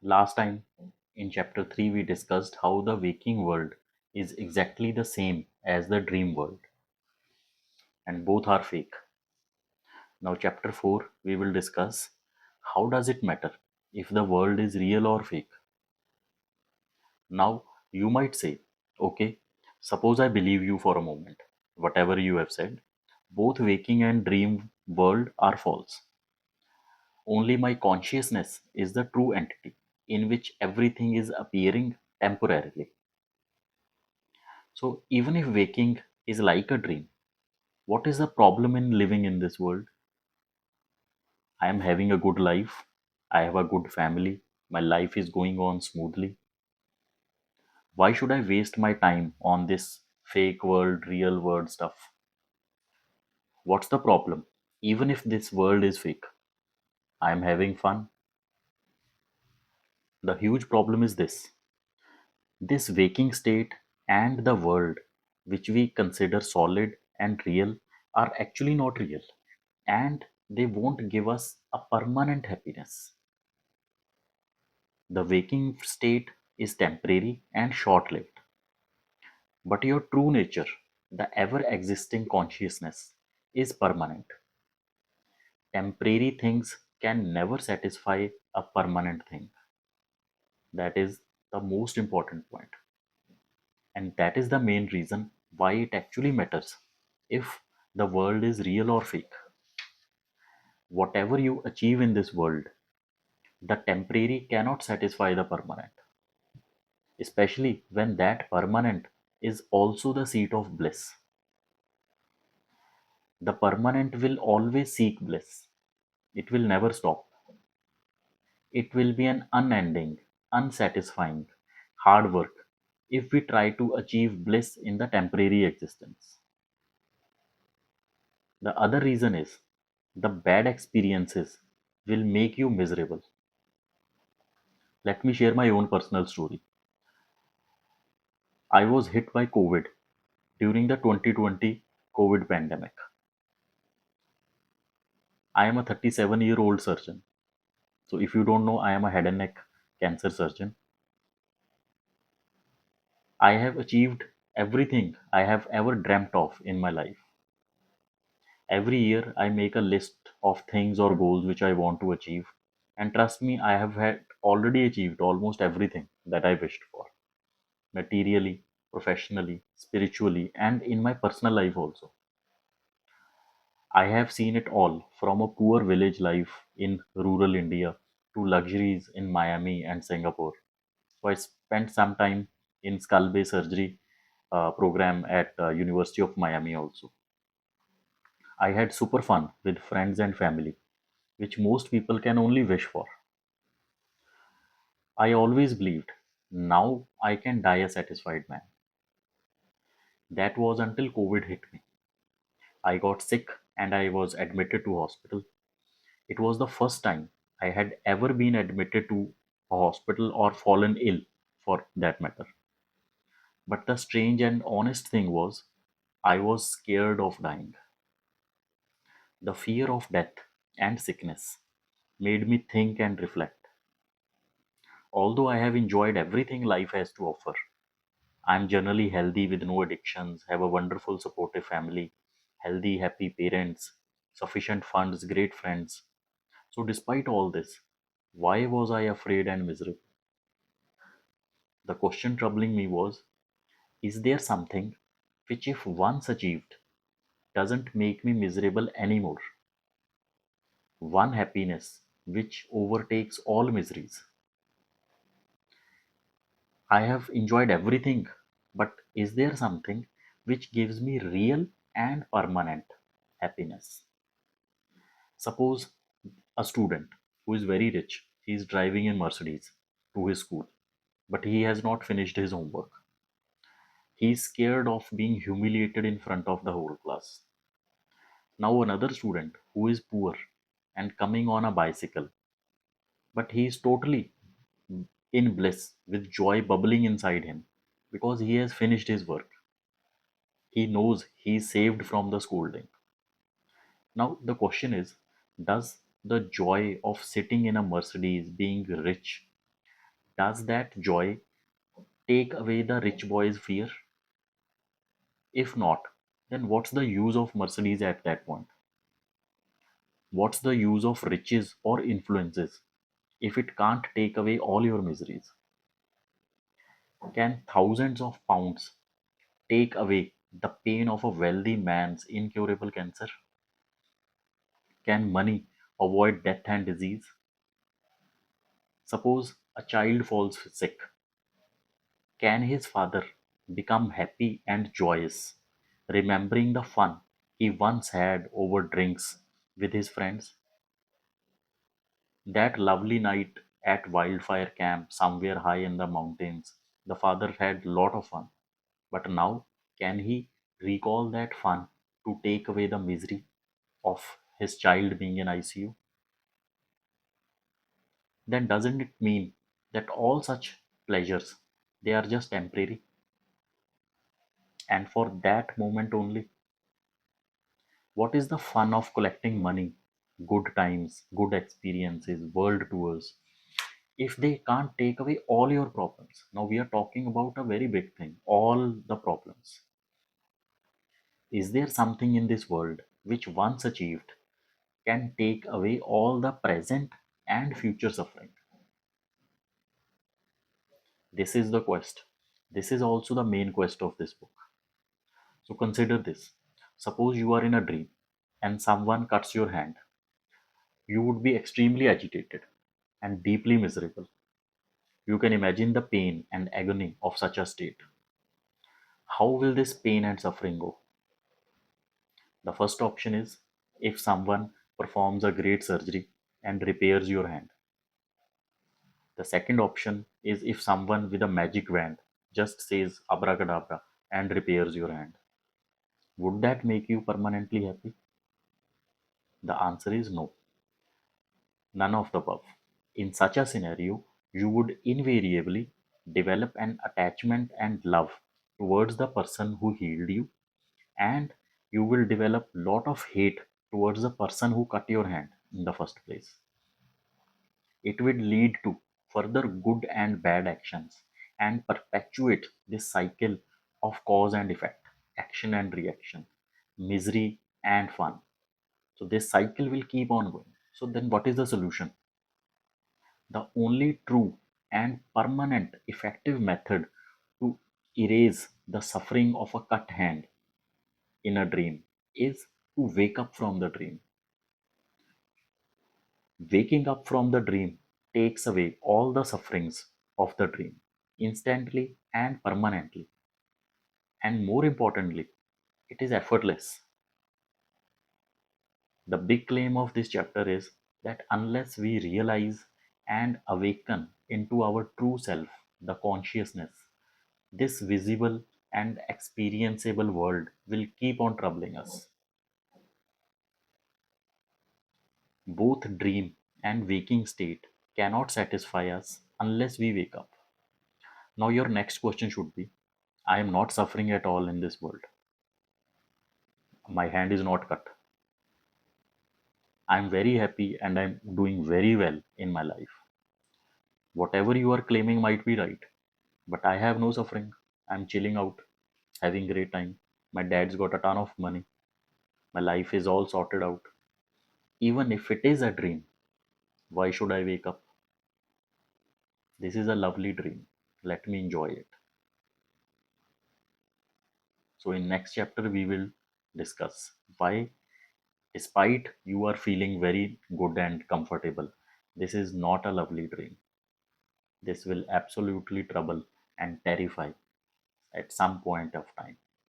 Last time in chapter 3, we discussed how the waking world is exactly the same as the dream world, and both are fake. Now, chapter 4, we will discuss how does it matter if the world is real or fake. Now, you might say, okay, suppose I believe you for a moment. Whatever you have said, both waking and dream world are false. Only my consciousness is the true entity in which everything is appearing temporarily. So, even if waking is like a dream, what is the problem in living in this world? I am having a good life, I have a good family, my life is going on smoothly. Why should I waste my time on this fake world, real world stuff? What's the problem? Even if this world is fake, I am having fun. The huge problem is this waking state and the world, which we consider solid and real, are actually not real, and they won't give us a permanent happiness. The waking state is temporary and short lived, but your true nature, the ever existing consciousness, is permanent. Temporary things can never satisfy a permanent thing. That is the most important point. And that is the main reason why it actually matters if the world is real or fake. Whatever you achieve in this world, the temporary cannot satisfy the permanent, especially when that permanent is also the seat of bliss. The permanent will always seek bliss, it will never stop. It will be an unending, unsatisfying, hard work if we try to achieve bliss in the temporary existence. The other reason is the bad experiences will make you miserable. Let me share my own personal story. I was hit by COVID during the 2020 COVID pandemic. I am a 37-year-old surgeon. So, if you don't know, I am a head and neck cancer surgeon. I have achieved everything I have ever dreamt of in my life. Every year, I make a list of things or goals which I want to achieve. And trust me, I have had already achieved almost everything that I wished for, materially, professionally, spiritually, and in my personal life also. I have seen it all from a poor village life in rural India to luxuries in Miami and Singapore. So I spent some time in skull base surgery program at University of Miami also. I had super fun with friends and family, which most people can only wish for. I always believed now I can die a satisfied man. That was until COVID hit me. I got sick and I was admitted to hospital. It was the first time I had ever been admitted to a hospital or fallen ill for that matter. But the strange and honest thing was, I was scared of dying. The fear of death and sickness made me think and reflect. Although I have enjoyed everything life has to offer, I'm generally healthy with no addictions, have a wonderful supportive family, healthy, happy parents, sufficient funds, great friends. So, despite all this, why was I afraid and miserable? The question troubling me was, is there something which, if once achieved, doesn't make me miserable anymore? One happiness which overtakes all miseries. I have enjoyed everything, but is there something which gives me real and permanent happiness? Suppose a student who is very rich, he is driving in Mercedes to his school, but he has not finished his homework. He is scared of being humiliated in front of the whole class. Now, another student who is poor and coming on a bicycle, but he is totally in bliss with joy bubbling inside him because he has finished his work. He knows he is saved from the scolding. Now, the question is, does the joy of sitting in a Mercedes, being rich, Does that joy take away the rich boy's fear? If not, then what's the use of Mercedes at that point? What's the use of riches or influences if it can't take away all your miseries? Can thousands of pounds take away the pain of a wealthy man's incurable cancer? Can money avoid death and disease? Suppose a child falls sick. Can his father become happy and joyous, remembering the fun he once had over drinks with his friends? That lovely night at wildfire camp somewhere high in the mountains, the father had lot of fun. But now, can he recall that fun to take away the misery of his child being in ICU? Then doesn't it mean that all such pleasures, they are just temporary, and for that moment only? What is the fun of collecting money, good times, good experiences, world tours, if they can't take away all your problems? Now we are talking about a very big thing, all the problems. Is there something in this world which once achieved can take away all the present and future suffering? This is the quest. This is also the main quest of this book. So consider this. Suppose you are in a dream and someone cuts your hand. You would be extremely agitated and deeply miserable. You can imagine the pain and agony of such a state. How will this pain and suffering go? The first option is if someone performs a great surgery and repairs your hand. The second option is if someone with a magic wand just says abracadabra and repairs your hand. Would that make you permanently happy? The answer is no, none of the above. In such a scenario, you would invariably develop an attachment and love towards the person who healed you, and you will develop lot of hate towards the person who cut your hand in the first place. It will lead to further good and bad actions and perpetuate this cycle of cause and effect, action and reaction, misery and fun. So this cycle will keep on going. So then what is the solution? The only true and permanent effective method to erase the suffering of a cut hand in a dream is to wake up from the dream. Waking up from the dream takes away all the sufferings of the dream instantly and permanently. And more importantly, it is effortless. The big claim of this chapter is that unless we realize and awaken into our true self, the consciousness, this visible and experienceable world will keep on troubling us. Both dream and waking state cannot satisfy us unless we wake up. Now, your next question should be, I am not suffering at all in this world. My hand is not cut. I am very happy and I am doing very well in my life. Whatever you are claiming might be right, but I have no suffering. I'm chilling out, having great time. My dad's got a ton of money. My life is all sorted out. Even if it is a dream, why should I wake up? This is a lovely dream. Let me enjoy it. So in next chapter we will discuss why, despite you are feeling very good and comfortable, this is not a lovely dream. This will absolutely trouble and terrify at some point of time.